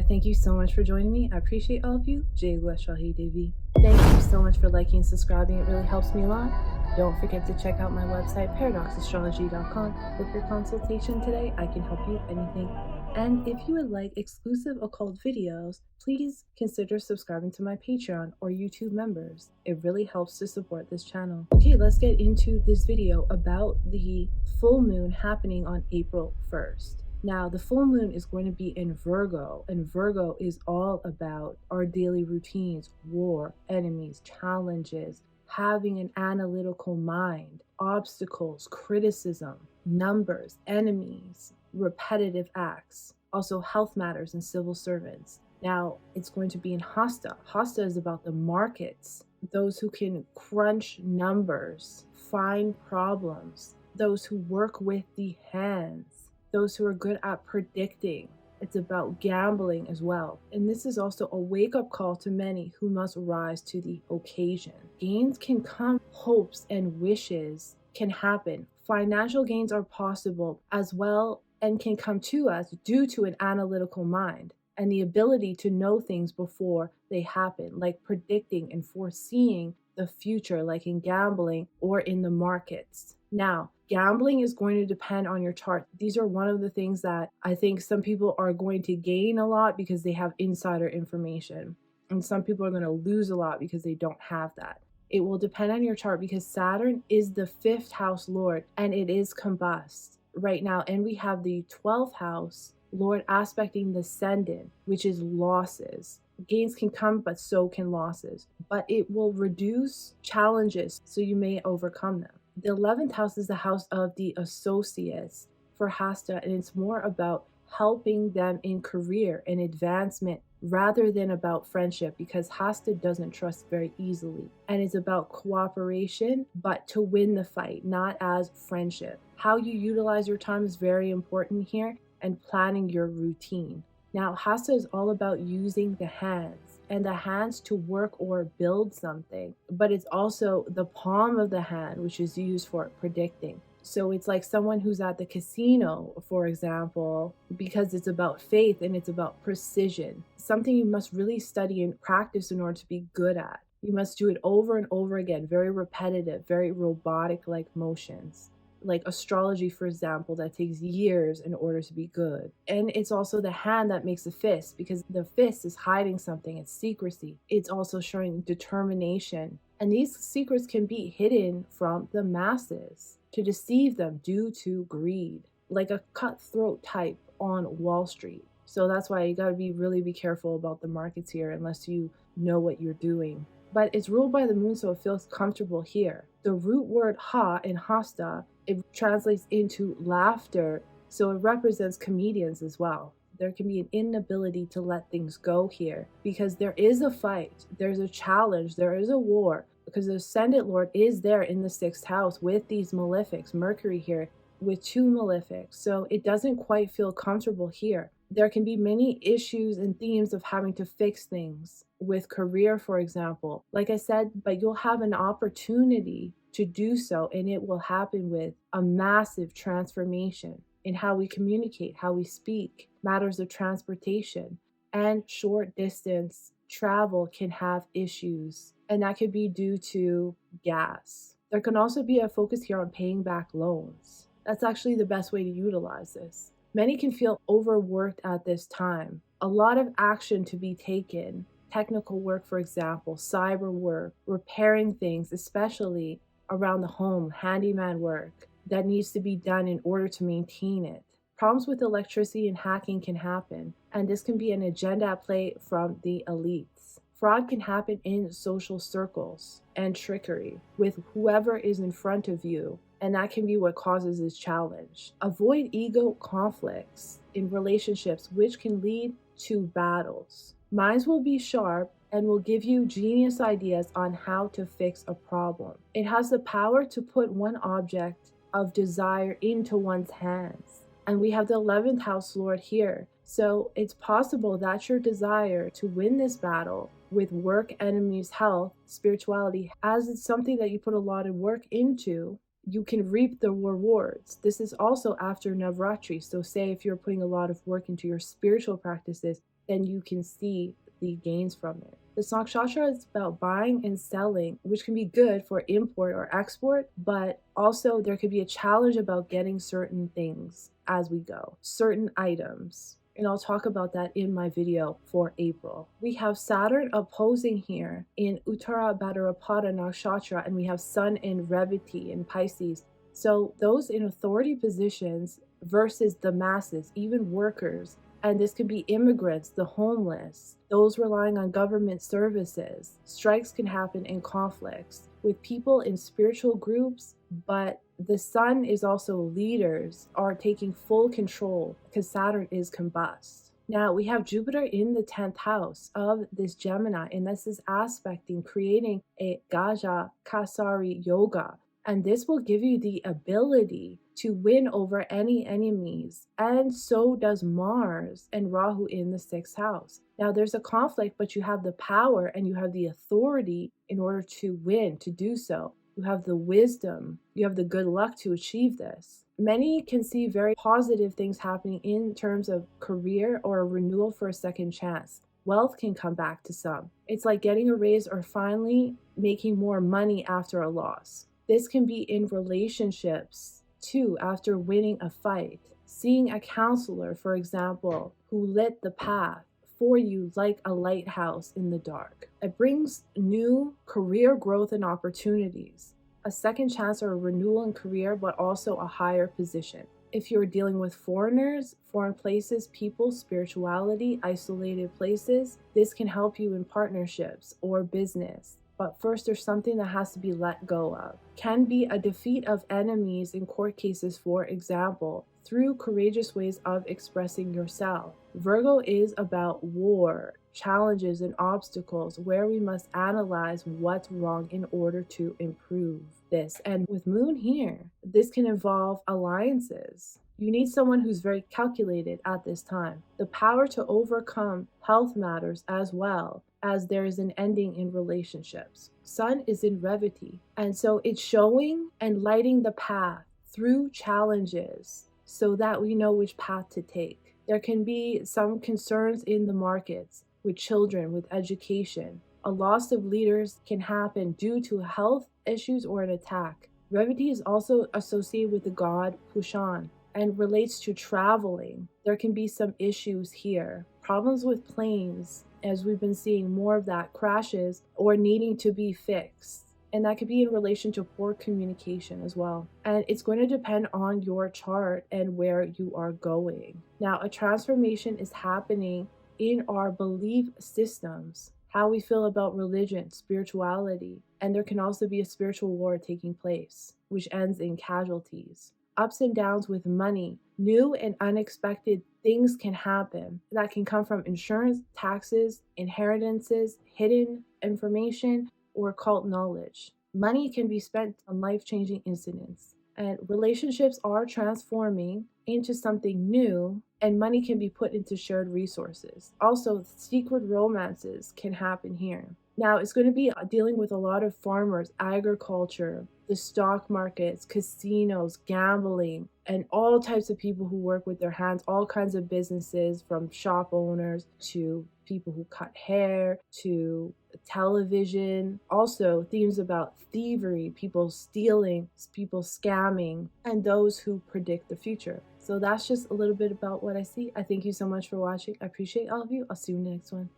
Thank you so much for joining me. I appreciate all of you. Shawtee Devi. Thank you so much for liking and subscribing. It really helps me a lot. Don't forget to check out my website, paradoxastrology.com. Book your consultation today. I can help you with anything. And if you would like exclusive occult videos, please consider subscribing to my Patreon or YouTube members. It really helps to support this channel. Okay, let's get into this video about the full moon happening on April 1st. Now, the full moon is going to be in Virgo, and Virgo is all about our daily routines, war, enemies, challenges, having an analytical mind, obstacles, criticism, numbers, enemies, repetitive acts, also health matters and civil servants. Now, it's going to be in Hasta. Hasta is about the markets, those who can crunch numbers, find problems, those who work with the hands, those who are good at predicting. It's about gambling as well. And this is also a wake-up call to many who must rise to the occasion. Gains can come, hopes and wishes can happen. Financial gains are possible as well and can come to us due to an analytical mind and the ability to know things before they happen, like predicting and foreseeing the future, like in gambling or in the markets. Now, gambling is going to depend on your chart. These are one of the things that I think some people are going to gain a lot because they have insider information. And some people are going to lose a lot because they don't have that. It will depend on your chart because Saturn is the 5th house lord and it is combust right now. And we have the 12th house lord aspecting the ascendant, which is losses. Gains can come, but so can losses. But it will reduce challenges so you may overcome them. The 11th house is the house of the associates for Hasta, and it's more about helping them in career and advancement rather than about friendship, because Hasta doesn't trust very easily. And it's about cooperation, but to win the fight, not as friendship. How you utilize your time is very important here, and planning your routine. Now, Hasta is all about using the hands, and the hands to work or build something, but it's also the palm of the hand, which is used for predicting. So it's like someone who's at the casino, for example, because it's about faith and it's about precision, something you must really study and practice in order to be good at. You must do it over and over again, very repetitive, very robotic-like motions. Like astrology, for example, that takes years in order to be good. And it's also the hand that makes the fist, because the fist is hiding something. It's secrecy. It's also showing determination. And these secrets can be hidden from the masses to deceive them due to greed, like a cutthroat type on Wall Street. So that's why you got to really be careful about the markets here unless you know what you're doing. But it's ruled by the moon, so it feels comfortable here. The root word ha in Hasta, it translates into laughter, so it represents comedians as well. There can be an inability to let things go here because there is a fight, there's a challenge, there is a war, because the ascendant lord is there in the 6th house with these malefics, Mercury here with 2 malefics, so it doesn't quite feel comfortable here. There can be many issues and themes of having to fix things with career, for example. Like I said, but you'll have an opportunity to do so, and it will happen with a massive transformation in how we communicate, how we speak, matters of transportation, and short distance travel can have issues, and that could be due to gas. There can also be a focus here on paying back loans. That's actually the best way to utilize this. Many can feel overworked at this time. A lot of action to be taken. Technical work, for example, cyber work, repairing things, especially around the home, handyman work that needs to be done in order to maintain it. Problems with electricity and hacking can happen, and this can be an agenda at play from the elites. Fraud can happen in social circles and trickery with whoever is in front of you, and that can be what causes this challenge. Avoid ego conflicts in relationships, which can lead to battles. Minds will be sharp and will give you genius ideas on how to fix a problem. It has the power to put one object of desire into one's hands. And we have the 11th house lord here. So it's possible that your desire to win this battle with work, enemies, health, spirituality, as it's something that you put a lot of work into, you can reap the rewards. This is also after Navratri. So say if you're putting a lot of work into your spiritual practices, then you can see the gains from it. The nakshatra is about buying and selling, which can be good for import or export, but also there could be a challenge about getting certain things as we go, certain items. And I'll talk about that in my video for April. We have Saturn opposing here in Uttara Bhadrapada Nakshatra, and we have Sun in Revati in Pisces. So those in authority positions versus the masses, even workers, and this could be immigrants, the homeless, those relying on government services. Strikes can happen in conflicts with people in spiritual groups, but the sun is also leaders are taking full control because Saturn is combust. Now we have Jupiter in the 10th house of this Gemini, and this is aspecting, creating a Gaja Kasari Yoga. And this will give you the ability to win over any enemies. And so does Mars and Rahu in the 6th house. Now there's a conflict, but you have the power and you have the authority in order to win, to do so. You have the wisdom, you have the good luck to achieve this. Many can see very positive things happening in terms of career or a renewal for a second chance. Wealth can come back to some. It's like getting a raise or finally making more money after a loss. This can be in relationships too, after winning a fight. Seeing a counselor, for example, who lit the path for you like a lighthouse in the dark. It brings new career growth and opportunities, a second chance or a renewal in career, but also a higher position. If you're dealing with foreigners, foreign places, people, spirituality, isolated places, this can help you in partnerships or business. But first, there's something that has to be let go of. Can be a defeat of enemies in court cases, for example, through courageous ways of expressing yourself. Virgo is about war, challenges, and obstacles where we must analyze what's wrong in order to improve this. And with Moon here, this can involve alliances. You need someone who's very calculated at this time. The power to overcome health matters as well, as there is an ending in relationships. Sun is in Revati, and so it's showing and lighting the path through challenges so that we know which path to take. There can be some concerns in the markets with children, with education. A loss of leaders can happen due to health issues or an attack. Revati is also associated with the god Pushan and relates to traveling. There can be some issues here. Problems with planes, as we've been seeing more of that, crashes or needing to be fixed. And that could be in relation to poor communication as well. And it's going to depend on your chart and where you are going. Now, a transformation is happening in our belief systems, how we feel about religion, spirituality. And there can also be a spiritual war taking place, which ends in casualties. Ups and downs with money, new and unexpected things can happen that can come from insurance, taxes, inheritances, hidden information, or occult knowledge. Money can be spent on life-changing incidents, and relationships are transforming into something new, and money can be put into shared resources. Also, secret romances can happen here. Now, it's going to be dealing with a lot of farmers, agriculture, the stock markets, casinos, gambling, and all types of people who work with their hands, all kinds of businesses, from shop owners to people who cut hair to television. Also, themes about thievery, people stealing, people scamming, and those who predict the future. So that's just a little bit about what I see. I thank you so much for watching. I appreciate all of you. I'll see you in the next one.